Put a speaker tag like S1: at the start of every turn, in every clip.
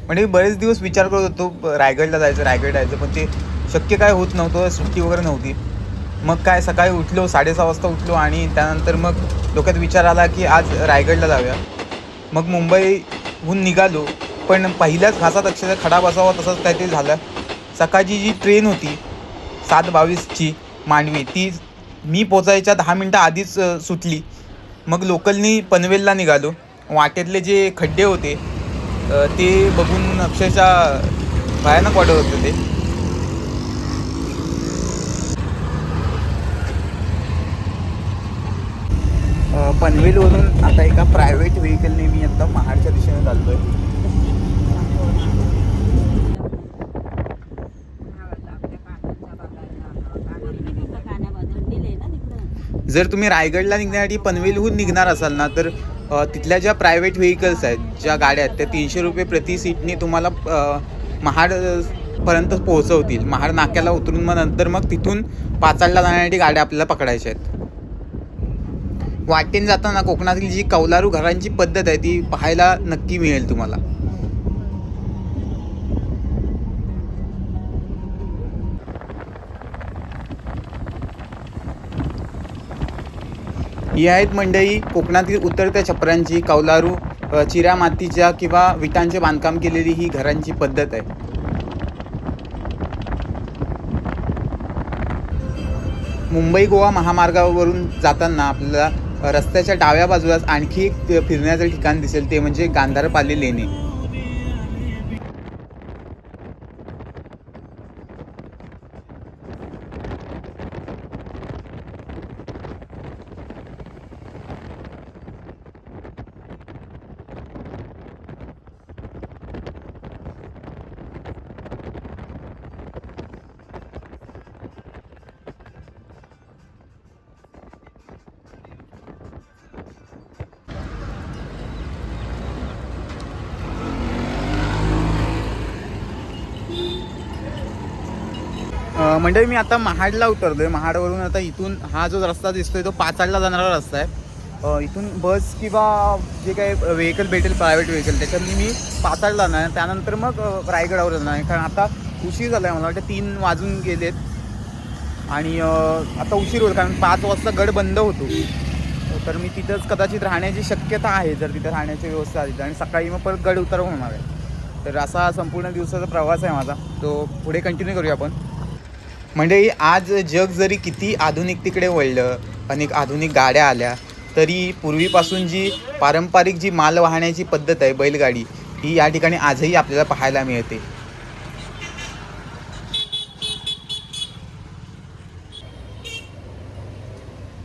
S1: म्हणजे बरेच दिवस विचार करत होतो रायगडला जायचं, पण ते शक्य काय होत नव्हतं, सुट्टी वगैरे नव्हती. मग काय सकाळी उठलो 6:30 वाजता उठलो आणि त्यानंतर मग डोक्यात विचार आला की आज रायगडला जाऊया. मग मुंबईहून निघालो, पण पहिल्याच घासात अक्षरशः खडा बसावा तसंच काहीतरी झालं. सकाळची जी ट्रेन होती 7:22ची मांडवी, ती मी पोचायच्या 10 मिनटं आधीच सुटली. मग लोकलनी पनवेलला निघालो. वाटेतले जे खड्डे होते ते बघून अक्षरशः भयानक वाटत होतं ते. पनवेलवरून आता एका प्रायव्हेट व्हेकलने मी आता महाडच्या दिशेने चाललो आहे. जर तुम्ही रायगडला निघण्यासाठी पनवेलहून निघणार असाल ना, तर तिथल्या ज्या प्रायव्हेट व्हेकल्स आहेत, ज्या गाड्या आहेत, त्या 300 रुपये प्रति सीटने तुम्हाला महाडपर्यंत पोहोचवतील. महाड नाक्याला उतरून मग नंतर मग तिथून पाचाडला जाण्यासाठी गाड्या आपल्याला पकडायच्या आहेत. वाटेने जाताना कोकणातील जी कौलारू घरांची पद्धत आहे ती पाहायला नक्की मिळेल तुम्हाला. ही आहेत मंडळी कोकणातील उतरत्या छपरांची कौलारू चिऱ्या मातीच्या किंवा विटांचे बांधकाम केलेली ही घरांची पद्धत आहे. मुंबई गोवा महामार्गावरून जाताना आपल्याला रस्त्याच्या डाव्या बाजूलाच आणखी एक फिरण्याचं ठिकाण दिसेल, ते म्हणजे गांधारपाली लेणी. मंडळी मी आता महाडला उतरलोय. महाडवरून आता इथून हा जो रस्ता दिसतोय तो पाचाडला जाणारा रस्ता आहे. इथून बस किंवा जे काही व्हेकल भेटेल प्रायव्हेट व्हेकल त्याच्यातून मी पाचाडला जाणार आहे. त्यानंतर मग रायगडावर जाणार आहे, कारण आता उशीर झाला आहे. मला वाटतं 3 वाजून गेलेत आणि आता उशीर होईल, कारण 5 वाजता गड बंद होतो. तर मी तिथंच कदाचित राहण्याची शक्यता आहे, जर तिथं राहण्याची व्यवस्था आली. आणि सकाळी मग परत गड उतार होणार आहे. तर असा संपूर्ण दिवसाचा प्रवास आहे माझा, तो पुढे कंटिन्यू करूया आपण. म्हणजे आज जग जरी किती आधुनिकतेकडे वळलं, अनेक आधुनिक गाड्या आल्या, तरी पूर्वीपासून जी पारंपरिक जी माल वाहण्याची पद्धत आहे बैलगाडी, ही या ठिकाणी आजही आपल्याला पाहायला मिळते.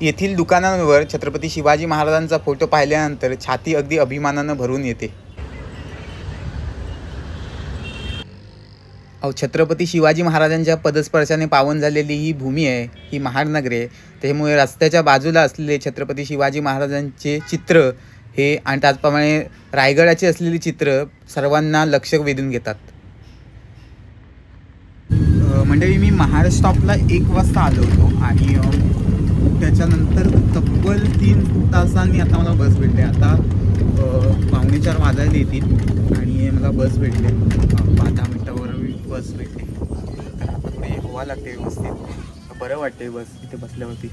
S1: येथील दुकानांवर छत्रपती शिवाजी महाराजांचा फोटो पाहिल्यानंतर छाती अगदी अभिमानानं भरून येते. छत्रपती शिवाजी महाराजांच्या पदस्पर्शाने पावन झालेली ही भूमी आहे, ही महाड नगरी आहे. त्यामुळे रस्त्याच्या बाजूला असलेले छत्रपती शिवाजी महाराजांचे चित्र हे आणि त्याचप्रमाणे रायगडाची असलेली चित्र सर्वांना लक्ष वेधून घेतात. मंडळी मी महाड स्टॉपला 1 वाजता आलो होतो आणि त्याच्यानंतर तब्बल 3 तासांनी आता मला बस भेटले. आता 3:45 वाजायला येतील आणि मला बस भेटले. 5-10 मिनटावर बस भेटते. तर आता थोडी हवा लागते व्यवस्थित, बरं वाटते बस इथे बसल्यावरती.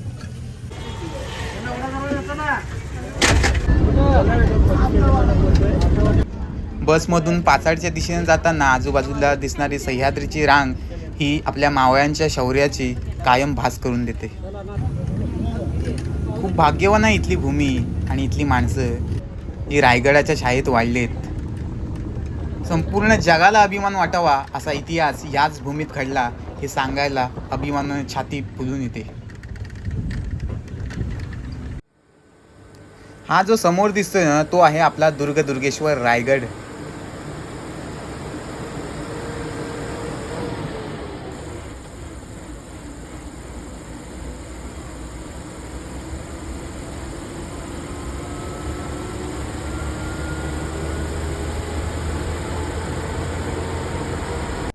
S1: बसमधून पाचाडच्या दिशेने जाताना आजूबाजूला दिसणारी सह्याद्रीची रांग ही आपल्या मावळ्यांच्या शौर्याची कायम भास करून देते. खूप भाग्यवान आहे इथली भूमी आणि इथली माणसं, जी रायगडाच्या छायेत वाढलेत. संपूर्ण जगाला अभिमान वाटावा असा इतिहास याच भूमीत घडला हे सांगायला अभिमानाने छाती फुलून येते. हा जो समोर दिसतोय ना, तो आहे आपला दुर्गेश्वर रायगड.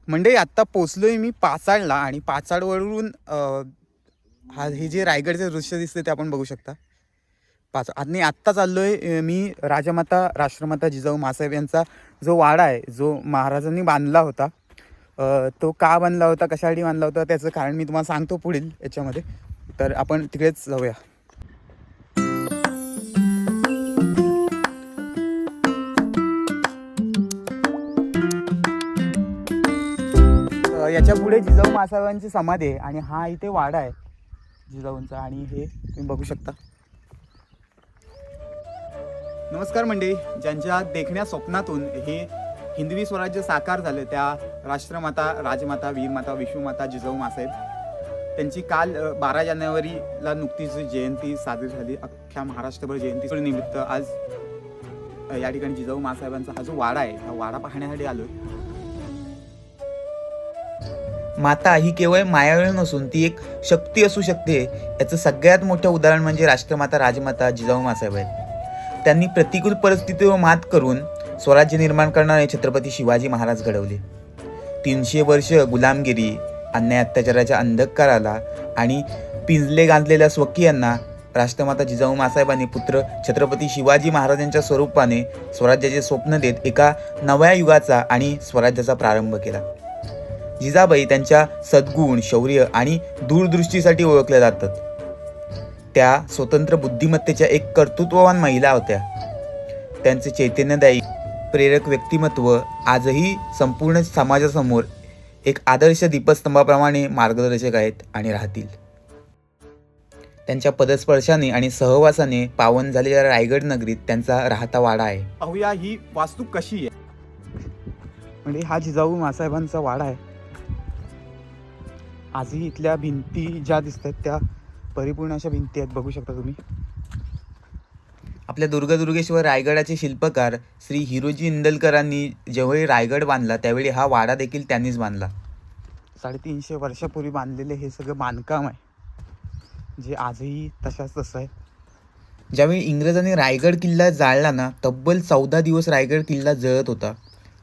S1: म्हणजे आत्ता पोचलोय मी पाचाडला आणि पाचाडवरून हे जे रायगडचं दृश्य दिसतं ते आपण बघू शकता. आणि आत्ता चाललोय मी राजमाता राष्ट्रमाता जिजाऊ मासाहेब यांचा जो वाडा आहे जो महाराजांनी बांधला होता, तो का बांधला होता, कशासाठी बांधला होता, त्याचं कारण मी तुम्हाला सांगतो पुढील याच्यामध्ये. तर आपण तिकडेच जाऊया. याच्या पुढे जिजाऊ मासाहेबांची समाधी आहे आणि हा इथे वाडा आहे जिजाऊंचा, आणि हे तुम्ही बघू शकता. नमस्कार मंडळी, ज्यांच्या देखण्या स्वप्नातून हे हिंदवी स्वराज्य साकार झालं त्या राष्ट्रमाता, राजमाता, वीरमाता, विश्वमाता जिजाऊ मासाहेब, त्यांची काल 12 जानेवारीला नुकतीच जयंती साजरी झाली. अख्ख्या महाराष्ट्रभर जयंती निमित्त आज या ठिकाणी जिजाऊ मासाहेबांचा हा जो वाडा आहे, हा वाडा पाहण्यासाठी आलोय. माता ही केवळ मायाळू नसून ती एक शक्ती असू शकते, याचं सगळ्यात मोठं उदाहरण म्हणजे राष्ट्रमाता, राजमाता जिजाऊ मासाहेब आहेत. त्यांनी प्रतिकूल परिस्थितीवर मात करून स्वराज्य निर्माण करणारे छत्रपती शिवाजी महाराज घडवले. 300 वर्ष गुलामगिरी, अन्याय अत्याचाराच्या अंधकाराला आणि पिंजले गांजलेल्या स्वकीयांना राष्ट्रमाता जिजाऊ मासाहेबांनी पुत्र छत्रपती शिवाजी महाराजांच्या स्वरूपाने स्वराज्याचे स्वप्न देत एका नव्या युगाचा आणि स्वराज्याचा प्रारंभ केला. जिजाबाई त्यांच्या सद्गुण, शौर्य आणि दूरदृष्टीसाठी ओळखल्या जातात. त्या स्वतंत्र बुद्धिमत्तेच्या एक कर्तृत्ववान महिला होत्या. त्यांचे चैतन्यदायी, प्रेरक व्यक्तिमत्व आजही संपूर्ण समाजासमोर एक आदर्श दीपस्तंभाप्रमाणे मार्गदर्शक आहेत आणि राहतील. त्यांच्या पदस्पर्शाने आणि सहवासाने पावन झालेल्या रायगड नगरीत त्यांचा राहता वाडा आहे. पाहूया ही वास्तू कशी आहे. म्हणजे हा जिजाऊ मासाहेबांचा वाडा आहे. आजही इथल्या भिंती ज्या दिसतात त्या परिपूर्ण अशा भिंती आहेत, बघू शकता तुम्ही. आपल्या दुर्गेश्वर रायगडाचे शिल्पकार श्री हिरोजी इंदलकरांनी जेव्हा रायगड बांधला त्यावेळी हा वाडा देखील त्यांनीच बांधला. 350 वर्षापूर्वी बांधलेले हे सगळं बांधकाम आहे जे आजही तसं आहे. ज्यावेळी इंग्रजांनी रायगड किल्ला जाळला ना, तब्बल 14 दिवस रायगड किल्ला जळत होता.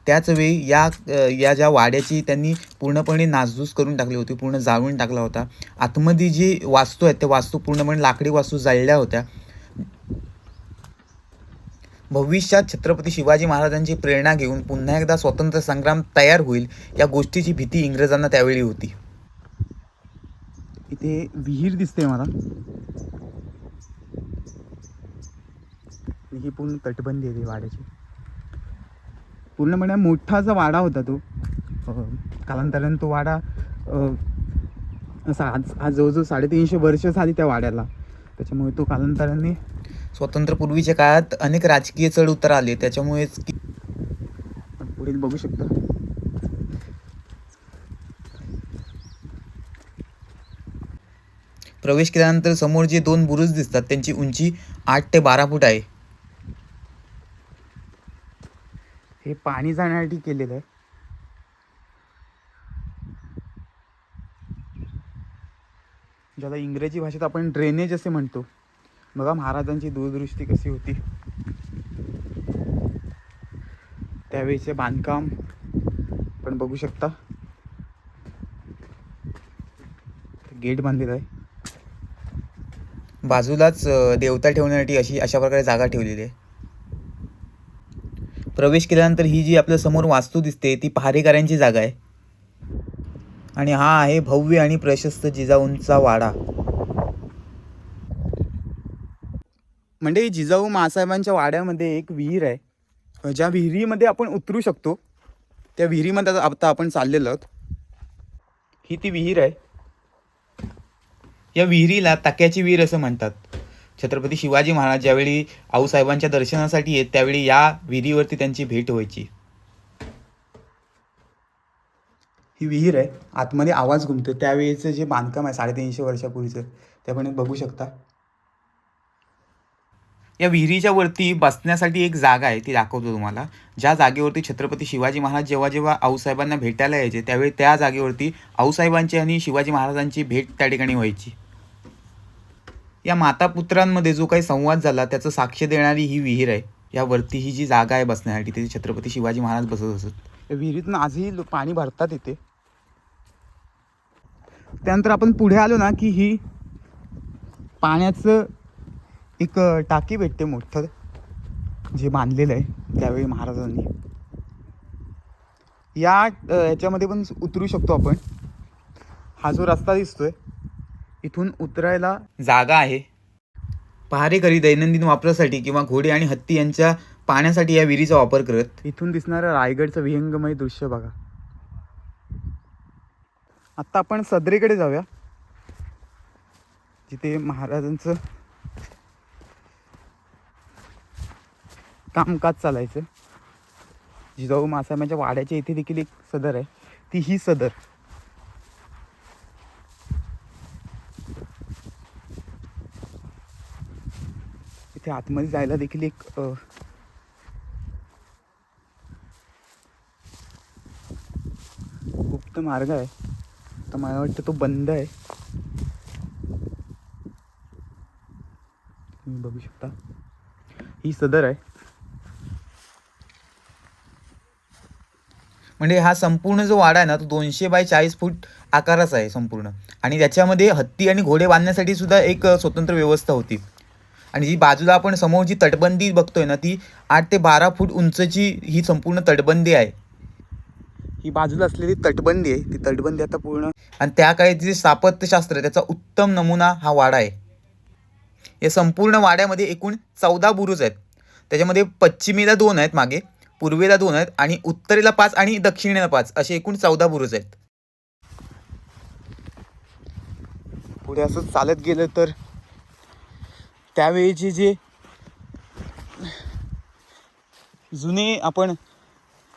S1: त्याच वेळी या ज्या वाड्याची त्यांनी पूर्णपणे नासधूस करून टाकली होती, पूर्ण जाळून टाकला होता. आतमध्ये जी वास्तू आहेत त्या वास्तू पूर्णपणे लाकडी वास्तू जाळल्या होत्या. भविष्यात छत्रपती शिवाजी महाराजांची प्रेरणा घेऊन पुन्हा एकदा स्वातंत्र्य संग्राम तयार होईल या गोष्टीची भीती इंग्रजांना त्यावेळी होती. इथे विहीर दिसते मला, ही पूर्ण तटबंदी आहे वाड्याची. पूर्णपणे मोठासा वाडा होता तो. कालांतराने तो वाडा असा आज जवळजवळ 350 वर्ष झाली त्या वाड्याला. त्याच्यामुळे तो कालांतराने स्वातंत्र्यपूर्वीच्या काळात अनेक राजकीय चढ उतार आले, त्याच्यामुळेच पुढील बघू शकता. प्रवेश केल्यानंतर समोर जे 2 बुरुज दिसतात त्यांची उंची 8 ते 12 फूट आहे. हे पाणी जाण्यासाठी केलेलं आहे. ज्याला इंग्रजी भाषेत आपण ड्रेनेज असे म्हणतो. बघा महाराजांची दूरदृष्टी कशी होती. त्यावेळीचे बांधकाम पण बघू शकता. गेट बांधलेला आहे. बाजूलाच देवता ठेवण्यासाठी अशा प्रकारे जागा ठेवलेली आहे. प्रवेश केल्यानंतर ही जी आपल्या समोर वास्तू दिसते ती पहारेकऱ्यांची जागा आहे. आणि हा आहे भव्य आणि प्रशस्त जिजाऊंचा वाडा. म्हणजे जिजाऊ मासाहेबांच्या वाड्यामध्ये एक विहीर आहे, ज्या विहिरीमध्ये आपण उतरू शकतो. त्या विहिरीमध्ये आता आपण चाललेलो आहोत. ही ती विहीर आहे. या विहिरीला ताक्याची विहीर असं म्हणतात. छत्रपती शिवाजी महाराज ज्यावेळी आऊसाहेबांच्या दर्शनासाठी येत त्यावेळी या विहिरीवरती त्यांची भेट व्हायची. ही विहीर आहे. आतमध्ये आवाज घुमतो. त्यावेळीचं जे बांधकाम आहे 350 वर्षापूर्वीचं ते आपण बघू शकता. या विहिरीच्या वरती बसण्यासाठी एक जागा आहे, ती दाखवतो तुम्हाला. ज्या जागेवरती छत्रपती शिवाजी महाराज जेव्हा आऊसाहेबांना भेटायला यायचे त्यावेळी त्या जागेवरती आऊसाहेबांची आणि शिवाजी महाराजांची भेट त्या ठिकाणी व्हायची. या माता पुत्रांमध्ये जो काही संवाद झाला त्याचं साक्ष देणारी ही विहीर आहे. यावरती ही जी जागा आहे बसण्यासाठी तिथे छत्रपती शिवाजी महाराज बसत असत. या विहिरीतून आजही पाणी भरतात येते. त्यानंतर आपण पुढे आलो ना की ही पाण्याचं एक टाकी भेटते मोठं, जे बांधलेलं आहे त्यावेळी महाराजांनी. या ह्याच्यामध्ये पण उतरू शकतो आपण. हा जो रस्ता दिसतोय इथून उतरायला जागा आहे. पहारेकरी दैनंदिन वापरासाठी किंवा घोडे आणि हत्ती यांच्या पाण्यासाठी या विहिरीचा वापर करत. इथून दिसणारं रायगडचं विहंगमय दृश्य बघा. आत्ता आपण सदरेकडे जाऊया, जिथे महाराजांचं कामकाज चालायचं. जिजाऊ मासाम्यांच्या वाड्याच्या इथे देखील एक सदर आहे, ती ही सदर. इथे आतमध्ये जायला देखील एक गुप्त मार्ग आहे. तर मला वाटतं तो बंद आहे. तुम्ही बघू शकता ही सदर आहे. म्हणजे हा संपूर्ण जो वाडा आहे ना तो 200 बाय 40 फूट आकाराचा आहे संपूर्ण. आणि त्याच्यामध्ये हत्ती आणि घोडे बांधण्यासाठी सुद्धा एक स्वतंत्र व्यवस्था होती. आणि जी बाजूला आपण समोर जी तटबंदी बघतोय ना ती 8 ते 12 फूट उंचची ही संपूर्ण तटबंदी आहे. ही बाजूला असलेली तटबंदी आहे. ती तटबंदी आता पूर्ण, आणि त्या काळी जे स्थापत्यशास्त्र आहे त्याचा उत्तम नमुना हा वाडा आहे. या संपूर्ण वाड्यामध्ये एकूण 14 बुरुज आहेत. त्याच्यामध्ये पश्चिमेला 2 आहेत, मागे पूर्वेला 2 आहेत आणि उत्तरेला 5 आणि दक्षिणेला 5 असे एकूण 14 बुरुज आहेत. पुढे असं चालत गेलं तर त्यावेळीचे जे जुने आपण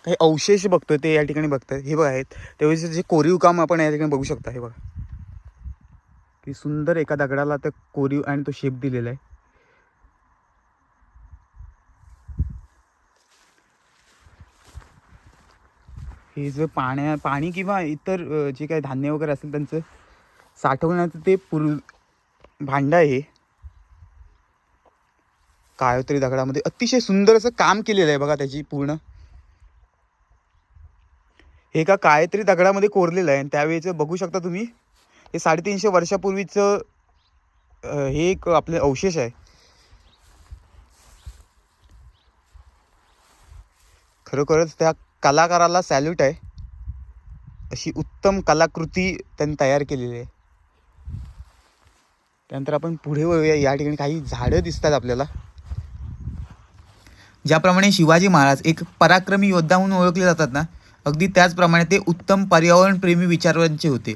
S1: काही अवशेष बघतोय ते या ठिकाणी बघताय. हे बघा आहेत त्यावेळेचे जे कोरीव काम आपण या ठिकाणी बघू शकता. हे बघा की सुंदर एका दगडाला त्या कोरीव आणि तो शेप दिलेला आहे. हे जे पाणी किंवा इतर जे काही धान्य वगैरे असेल त्यांचं साठवण्याचं ते भांडं आहे. काळोतरी दगडामध्ये अतिशय सुंदर असं काम केलेलं आहे बघा. त्याची पूर्ण हे एका काळेतरी दगडामध्ये कोरलेलं आहे. आणि त्यावेळेचं बघू शकता तुम्ही हे 350 वर्षापूर्वीचं हे एक आपले अवशेष आहे. खरोखरच त्या कलाकाराला सॅल्यूट आहे. अशी उत्तम कलाकृती त्यांनी तयार केलेली आहे. त्यानंतर आपण पुढे वळूया. या ठिकाणी काही झाडं दिसतात आपल्याला. ज्याप्रमाणे शिवाजी महाराज एक पराक्रमी योद्धा म्हणून ओळखले जातात ना, अगदी त्याचप्रमाणे ते उत्तम पर्यावरणप्रेमी विचारांचे होते.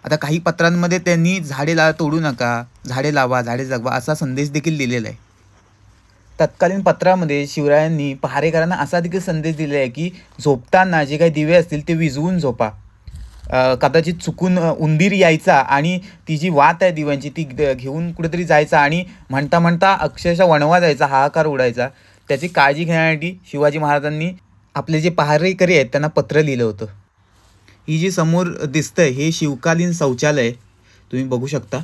S1: आता काही पत्रांमध्ये त्यांनी झाडे तोडू नका, झाडे लावा, झाडे जगवा असा संदेश देखील दिलेला आहे. तत्कालीन पत्रामध्ये शिवरायांनी पहारेकरांना असा देखील संदेश दिला आहे की झोपताना जे काही दिवे असतील ते विझवून झोपा. कदाचित चुकून उंदीर यायचा आणि ती जी वात आहे दिव्यांची ती घेऊन कुठेतरी जायचा आणि म्हणता म्हणता अक्षरशः वणवा जायचा, हाहाकार उडायचा. त्याची काळजी घेण्यासाठी शिवाजी महाराजांनी आपले जे पहारेकरी आहेत त्यांना पत्र लिहिलं होतं. ही जी समोर दिसतंय हे शिवकालीन शौचालय तुम्ही बघू शकता.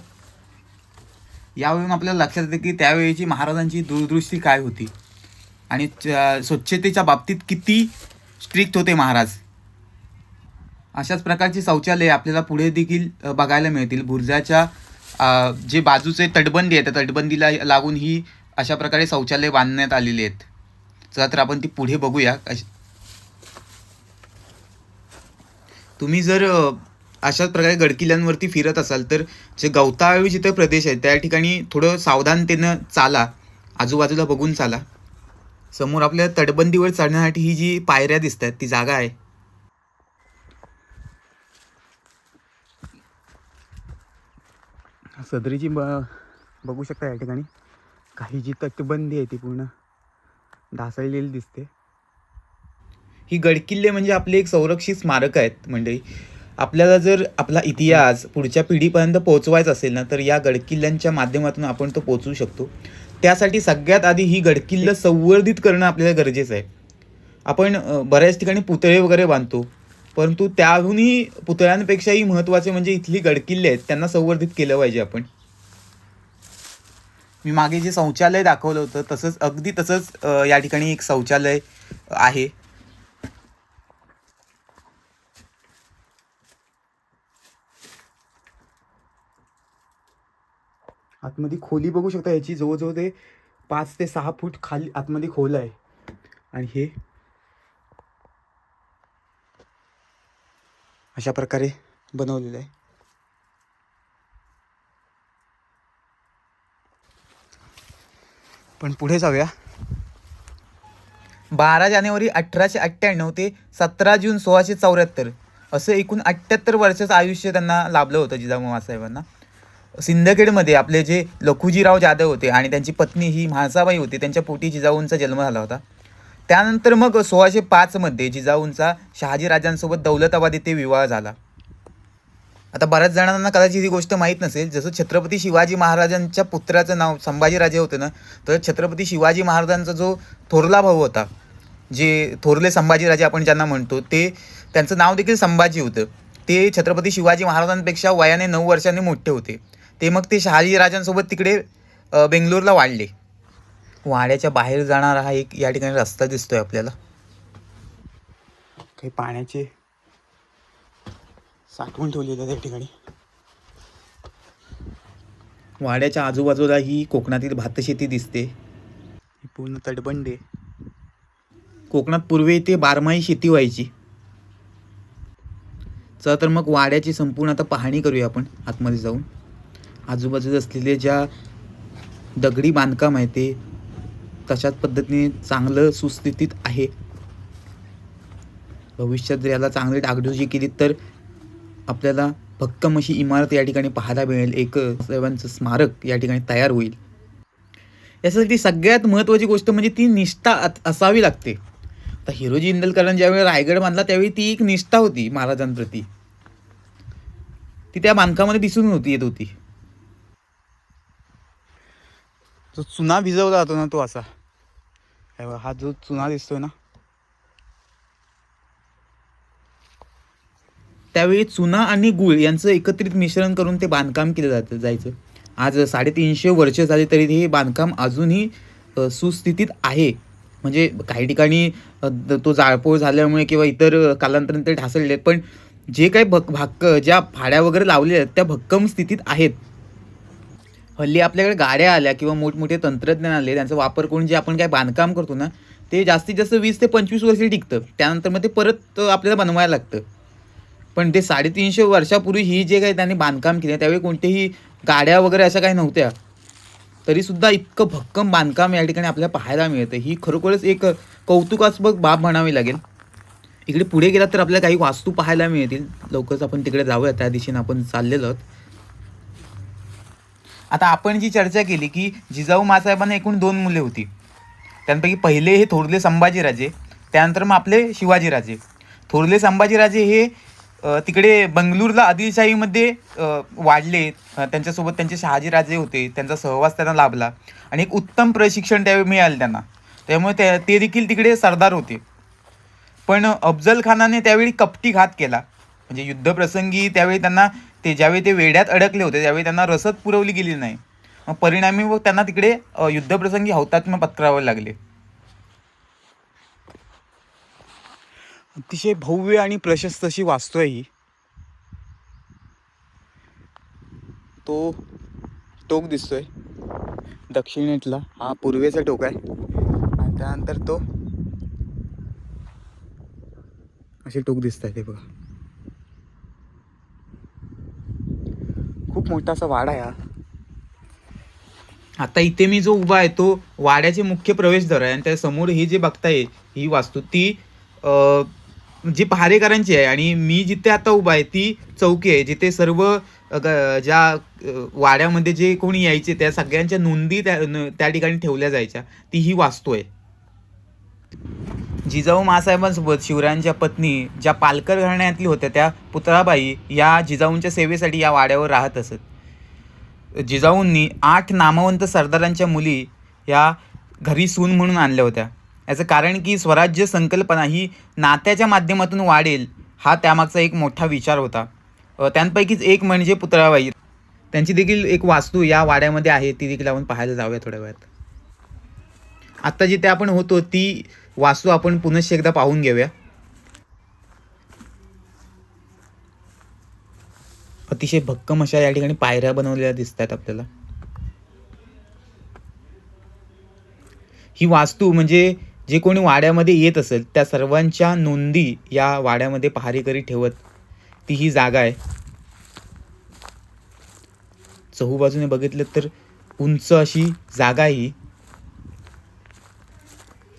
S1: यावरून आपल्याला लक्षात येते की त्यावेळेची महाराजांची दूरदृष्टी काय होती आणि स्वच्छतेच्या बाबतीत किती स्ट्रिक्ट होते महाराज. अशाच प्रकारची शौचालय आपल्याला पुढे देखील बघायला मिळतील. बुर्जाच्या जे बाजूचे तटबंदी आहे त्या तटबंदीला लागून ही अशा प्रकारे शौचालय बांधण्यात आलेली आहेत. चला तर आपण ती पुढे बघूया. तुम्ही जर अशाच प्रकारे गडकिल्ल्यांवरती फिरत असाल तर जे गवताळी जिथे प्रदेश आहे त्या ठिकाणी थोडं सावधानतेनं चाला, आजूबाजूला बघून चाला. समोर आपल्या तटबंदीवर चढण्यासाठी ही जी पायऱ्या दिसत आहेत ती जागा आहे. सदरीची बघू शकता या ठिकाणी काही जी तटबंदी आहे ती पूर्ण ढासळलेली दिसते. ही गडकिल्ले म्हणजे आपले एक संरक्षित स्मारक आहेत. म्हणजे आपल्याला जर आपला इतिहास पुढच्या पिढीपर्यंत पोहोचवायचा असेल ना तर या गडकिल्ल्यांच्या माध्यमातून आपण तो पोहोचवू शकतो. त्यासाठी सगळ्यात आधी ही गडकिल्लं संवर्धित करणं आपल्याला गरजेचं आहे. आपण बऱ्याच ठिकाणी पुतळे वगैरे बांधतो, परंतु त्याहूनही पुतळ्यांपेक्षाही महत्त्वाचे म्हणजे इथली गडकिल्ले आहेत त्यांना संवर्धित केलं पाहिजे आपण. मी मागे जे शौचालय दाखवलं होतं तसंच अगदी तसंच या ठिकाणी एक शौचालय आहे. आतमध्ये खोली बघू शकता. याची जवळजवळ ते 5 ते 6 फूट खाली आतमध्ये खोल आहे. आणि हे अशा प्रकारे बनवलेलं आहे. पण पुढे जाऊया. 12 जानेवारी 1898 ते 17 जून 1674 असं एकूण 78 वर्षाचं आयुष्य त्यांना लाभलं होतं जिजाऊ माँसाहेबांना. सिंदखेडमध्ये आपले जे लखुजीराव जाधव होते आणि त्यांची पत्नी ही म्हाळसाबाई होती, त्यांच्या पोटी जिजाऊंचा जन्म झाला होता. त्यानंतर मग 1605 जिजाऊंचा शहाजीराजांसोबत दौलताबाद येथे विवाह झाला. आता बऱ्याच जणांना कदाचित ही गोष्ट माहीत नसेल, जसं छत्रपती शिवाजी महाराजांच्या पुत्राचं नाव संभाजीराजे होतं ना, तर छत्रपती शिवाजी महाराजांचा जो थोरला भाऊ होता, जे थोरले संभाजीराजे आपण ज्यांना म्हणतो, ते त्यांचं नाव देखील संभाजी होतं. ते छत्रपती शिवाजी महाराजांपेक्षा वयाने 9 वर्षांनी मोठे होते. मग ते शहाजीराजांसोबत तिकडे बेंगलोरला वाढले. वाड्याच्या बाहेर जाणारा हा एक या ठिकाणी रस्ता दिसतोय आपल्याला. काही पाण्याचे साठवून ठेवलेलं त्या ठिकाणी. वाड्याच्या आजूबाजूला ही कोकणातील भातशेती दिसते. पूर्ण तटबंदे. कोकणात पूर्वी इथे बारमाही शेती व्हायची. चला तर मग वाड्याची संपूर्ण आता पाहणी करूया आपण आतमध्ये जाऊन. आजूबाजूला असलेले ज्या दगडी बांधकाम आहे ते तशाच पद्धतीने चांगलं सुस्थितीत आहे. भविष्यात जर याला चांगली डागडुजी केली तर आपल्याला भक्कम अशी इमारत या ठिकाणी पाहायला मिळेल. एक साहेबांचं स्मारक या ठिकाणी तयार होईल. यासाठी सगळ्यात महत्त्वाची गोष्ट म्हणजे ती निष्ठा असावी लागते. आता हिरोजी इंदलकरांनी ज्यावेळी रायगड बांधला त्यावेळी ती एक निष्ठा होती महाराजांप्रती, ती त्या बांधकामामध्ये दिसून येत होती. जो चुना भिजवला जातो ना तो असा, हा जो चुना दिसतोय ना, त्यावेळी चुना आणि गूळ यांचं एकत्रित मिश्रण करून ते बांधकाम केलं जायचं. आज 350 वर्ष झाली तरी हे बांधकाम अजूनही सुस्थितीत आहे. म्हणजे काही ठिकाणी तो जाळपोळ झाल्यामुळे किंवा इतर कालांतराने ते ढासळले, पण जे काही ज्या फाड्या वगैरे लावलेल्या आहेत त्या भक्कम स्थितीत आहेत. हल्ली आपल्याकडे गाड्या आल्या किंवा मोठमोठे तंत्रज्ञान आले, त्यांचा वापर करून जे आपण काय बांधकाम करतो ना, ते जास्तीत जास्त 20 ते 25 वर्ष टिकतं. त्यानंतर मग ते परत आपल्याला बनवायला लागतं. पण ते 350 वर्षापूर्वी ही जे काही त्यांनी बांधकाम केले त्यावेळी कोणतेही गाड्या वगैरे अशा काही नव्हत्या, तरीसुद्धा इतकं भक्कम बांधकाम या ठिकाणी आपल्याला पाहायला मिळतं. ही खरोखरच एक कौतुकास्पद बाब म्हणावी लागेल. इकडे पुढे गेलात तर आपल्याला काही वास्तू पाहायला मिळतील. लवकरच आपण तिकडे जाऊया, त्या दिशेने आपण चाललेलो आहोत. आता आपण जी चर्चा केली की जिजाऊ माँसाहेबांना एकूण 2 मुले होती. त्यांपैकी पहिले हे थोरले संभाजीराजे, त्यानंतर मग आपले शिवाजीराजे. थोरले संभाजीराजे हे तिकडे बंगळूरला आदिलशाहीमध्ये वाढले. त्यांच्यासोबत त्यांचे शहाजीराजे होते, त्यांचा सहवास त्यांना लाभला आणि एक उत्तम प्रशिक्षण त्यावेळी मिळालं त्यांना. त्यामुळे ते देखील तिकडे सरदार होते. पण अफजल खानाने त्यावेळी कपटी घात केला. म्हणजे युद्धप्रसंगी त्यावेळी त्यांना ज्यावेळी ते वेढ्यात अडकले होते त्यावेळी त्यांना रसद पुरवली गेली नाही. मग परिणामी त्यांना तिकडे युद्धप्रसंगी हौतात्म्य पत्करावे लागले. अतिशय भव्य आणि प्रशस्त अशी वास्तू आहे ही. तो टोक दिसतोय दक्षिणेतला, हा पूर्वेचा टोक आहे. आणि त्यानंतर तो असे टोक दिसत आहे ते बघा. खूप मोठा असा वाडा आहे हा. आता इथे मी जो उभा आहे तो वाड्याचे मुख्य प्रवेशद्वार आहे आणि त्या समोर ही जे बघताय ही वास्तू ती जी पहारेकरांची आहे. आणि मी जिथे आता उभा आहे ती चौकी आहे, जिथे सर्व ज्या वाड्यामध्ये जे कोणी यायचे त्या सगळ्यांच्या नोंदी त्या ठिकाणी ठेवल्या जायच्या, ती ही वास्तू आहे. जिजाऊ माँसाहेबांसोबत शिवरायांच्या पत्नी ज्या पालकर घराण्यातली होत्या त्या पुतळाबाई या जिजाऊंच्या सेवेसाठी या वाड्यावर राहत असत. जिजाऊंनी 8 नामवंत सरदारांच्या मुली या घरी सून म्हणून आणल्या होत्या. याचं कारण की स्वराज्य संकल्पना ही नात्याच्या माध्यमातून वाढेल, हा त्यामागचा एक मोठा विचार होता. त्यांपैकीच एक म्हणजे पुतळाबाई. त्यांची देखील एक वास्तू या वाड्यामध्ये आहे, ती देखील आपण पाहायला जाऊया थोड्या वेळात. आत्ता जिथे आपण होतो ती वास्तू आपण पुनश्च एकदा पाहून घेऊया. अतिशय भक्कम अशा या ठिकाणी पायऱ्या बनवलेल्या दिसत आहेत आपल्याला. ही वास्तू म्हणजे जे कोणी वाड्यामध्ये येत असेल त्या सर्वांच्या नोंदी या वाड्यामध्ये पहारेकरी ठेवत ती ही जागा आहे. चहूबाजूने बघितलं तर उंच अशी जागा आहे ही.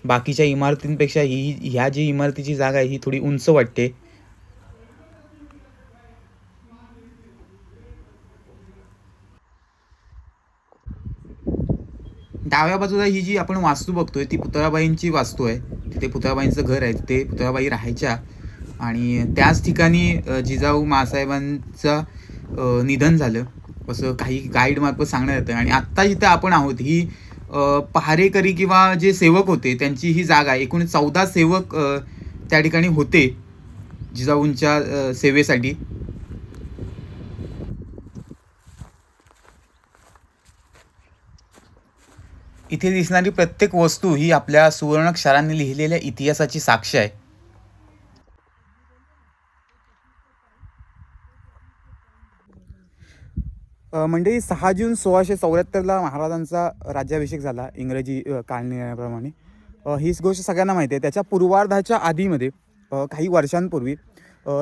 S1: बाकीच्या इमारतींपेक्षा ह्या जी इमारतीची जागा आहे ही थोडी उंच वाटते. डाव्या बाजूला ही जी आपण वास्तू बघतोय ती पुतळाबाईंची वास्तू आहे. तिथे पुतळाबाईंचं घर आहे, तिथे पुतळाबाई राहायच्या आणि त्याच ठिकाणी जिजाऊ माँसाहेबांचं निधन झालं असं काही गाईडमार्फत सांगण्यात येतं. आणि आत्ता जिथे आपण आहोत ही पहारेकरी किंवा जे सेवक होते त्यांची ही जागा आहे. एकूण 14 सेवक त्या ठिकाणी होते जिजाऊंच्या सेवेसाठी. इथे दिसणारी प्रत्येक वस्तू ही आपल्या सुवर्णाक्षरांनी लिहिलेल्या इतिहासाची साक्ष आहे. मंडळी 6 जून 1674ला महाराजांचा राज्याभिषेक झाला इंग्रजी कालनिर्णयाप्रमाणे. हीच गोष्ट सगळ्यांना माहिती आहे. त्याच्या पूर्वार्धाच्या आधीमध्ये काही वर्षांपूर्वी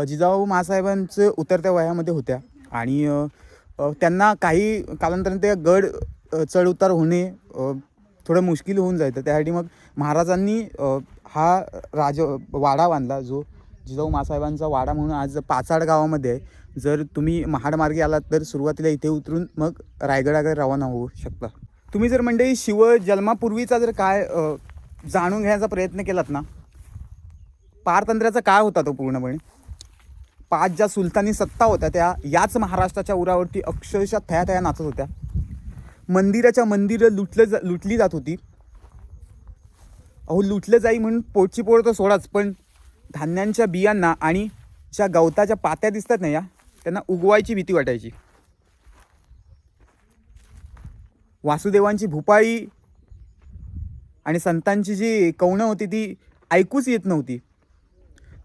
S1: जिजाऊ माँसाहेबांचे उतरत्या वयामध्ये होत्या आणि त्यांना काही कालांतराने ते गड चढ उतार होणे थोडं मुश्किल होऊन जायचं. त्यासाठी मग महाराजांनी हा वाडा बांधला जो जिजाऊ माँसाहेबांचा वाडा म्हणून आज पाचाड गावामध्ये आहे. जर तुम्ही महाडमार्गे आलात तर सुरुवातीला इथे उतरून मग रायगडाकडे रवाना होऊ शकता. तुम्ही जर मंडळी जन्मापूर्वीचा जर काय जाणून घ्यायचा प्रयत्न केलात ना, पारतंत्र्याचा काळ होता तो पूर्णपणे. 5 ज्या सुलतानी सत्ता होत्या त्या याच महाराष्ट्राच्या उरावरती अक्षरशः थया नाचत होत्या. मंदिरं लुटली जात होती. अहो लुटलं जाई म्हणून पोटची पोळ तर सोडाच, पण धान्यांच्या बियांना आणि ज्या गवताच्या पात्या दिसतात ना या त्यांना उगवायची भीती वाटायची. वासुदेवांची भूपाळी आणि संतांची जी कवणं होती ती ऐकूच येत नव्हती.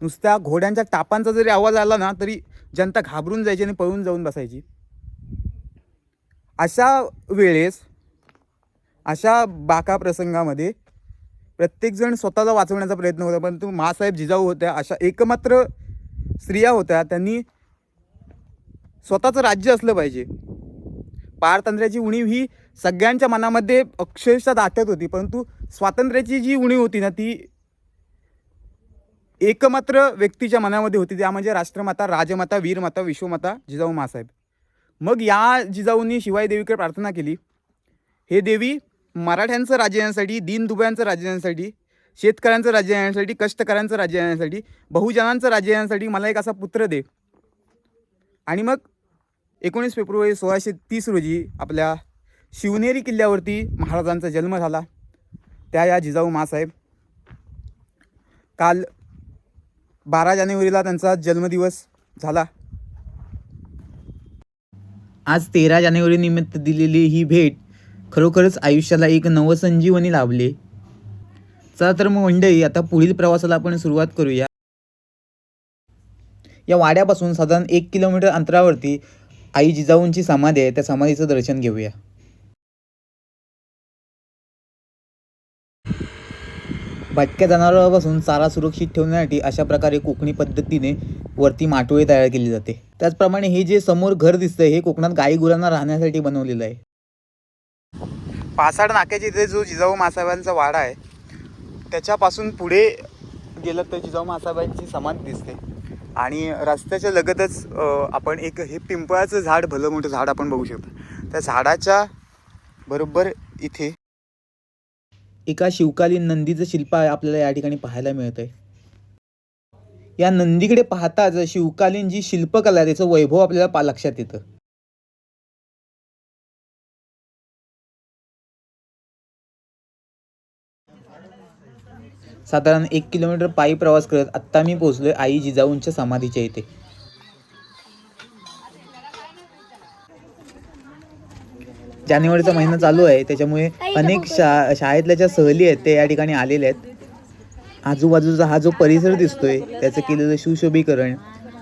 S1: नुसत्या घोड्यांच्या टापांचा जरी आवाज आला ना तरी जनता घाबरून जायची आणि पळून जाऊन बसायची. अशा वेळेस अशा बाका प्रसंगामध्ये प्रत्येकजण स्वतःला वाचवण्याचा प्रयत्न होता. परंतु माँसाहेब जिजाऊ होत्या अशा एकमात्र स्त्रिया होत्या, त्यांनी स्वतःचं राज्य असलं पाहिजे. पारतंत्र्याची उणीव ही सगळ्यांच्या मनामध्ये अक्षरशः दाटत होती, परंतु स्वातंत्र्याची जी उणीव होती ना ती एकमात्र व्यक्तीच्या मनामध्ये होती, त्या म्हणजे राष्ट्रमाता, राजमाता, वीरमाता, विश्वमाता जिजाऊ माँसाहेब. मग या जिजाऊंनी शिवाई देवीकडे प्रार्थना केली, हे देवी मराठ्यांचं राज्य येण्यासाठी, दीनदुबळ्यांचं राज्य येण्यासाठी, शेतकऱ्यांचं राज्य येण्यासाठी, कष्टकऱ्यांचं राज्य येण्यासाठी, बहुजनांचं राज्य येण्यासाठी मला एक असा पुत्र दे. आणि मग 19 फेब्रुवारी 1630 रोजी आपल्या शिवनेरी किल्ल्यावरती महाराजांचा जन्म झाला. त्या या जिजाऊ माँसाहेब. काल 12 जानेवारीला त्यांचा जन्मदिवस झाला. आज 13 जानेवारी निमित्त दिलेली ही भेट खरोखरच आयुष्याला एक नवसंजीवनी लाभली. चला तर मग मंडळी आता पुढील प्रवासाला आपण सुरुवात करूया. या वाड्यापासून साधारण 1 किलोमीटर अंतरावरती आई जिजाऊंची समाधी आहे, त्या समाधीचं दर्शन घेऊया. भटक्या जनावरांपासून चारा सुरक्षित ठेवण्यासाठी अशा प्रकारे कोकणी पद्धतीने वरती माटोळी तयार केली जाते. त्याचप्रमाणे हे जे समोर घर दिसतंय हे कोकणात गाई गुरांना राहण्यासाठी बनवलेलं आहे. पाचाड नाक्याच्या इथे जो जिजाऊ माँसाहेबांचा वाडा आहे त्याच्यापासून पुढे गेलं तर जिजाऊ माँसाहेबांची समाधी दिसते आणि रस्त्याच्या लगतच आपण एक हे पिंपळाचं झाड, भलं मोठं झाड आपण बघू शकतो. त्या झाडाच्या बरोबर इथे एका शिवकालीन नंदीचं शिल्प आपल्याला या ठिकाणी पाहायला मिळतंय. या नंदीकडे पाहताच शिवकालीन जी शिल्पकला त्याचं वैभव आपल्याला लक्षात येतं. साधारण 1 किलोमीटर पायी प्रवास करत आत्ता मी पोहोचलोय आई जिजाऊंच्या समाधीच्या इथे. जानेवारीचा महिना चालू आहे त्याच्यामुळे अनेक शाळेतल्या ज्या सहली आहेत ते या ठिकाणी आलेले आहेत. आजूबाजूचा हा जो परिसर दिसतोय त्याचं केलेलं सुशोभीकरण,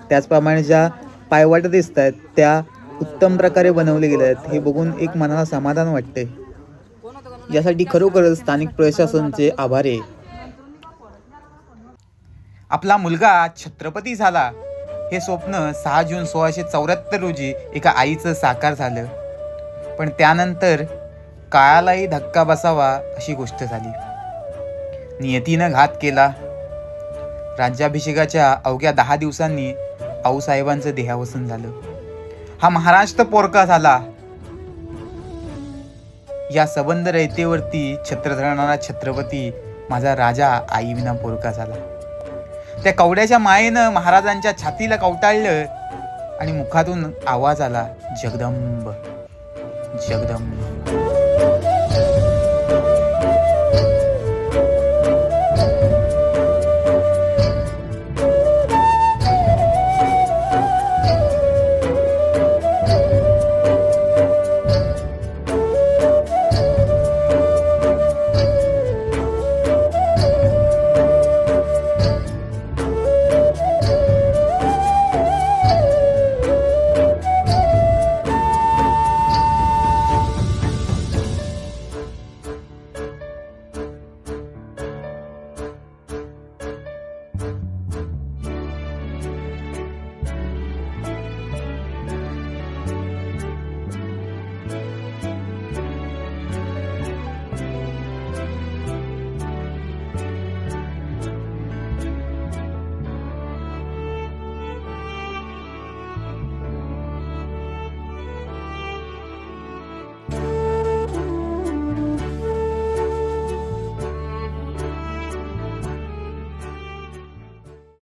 S1: त्याचप्रमाणे ज्या पायवाटा दिसत आहेत त्या उत्तम प्रकारे बनवले गेले आहेत. हे बघून एक मनाला समाधान वाटते. यासाठी खरोखरच स्थानिक प्रशासनाचे आभारी आहे. आपला मुलगा छत्रपती झाला हे स्वप्न 6 जून 1674 रोजी एका आईचं साकार झालं. पण त्यानंतर काळालाही धक्का बसावा अशी गोष्ट झाली. नियतीनं घात केला. राज्याभिषेकाच्या अवघ्या 10 दिवसांनी आऊसाहेबांचं देहावसन झालं. हा महाराष्ट्र पोरका झाला. या सबंध रयतेवरती छत्र धरणारा छत्रपती माझा राजा आईविना पोरका झाला. त्या कवड्याच्या मायेनं महाराजांच्या छातीला कवटाळलं आणि मुखातून आवाज आला, जगदंब जगदंब.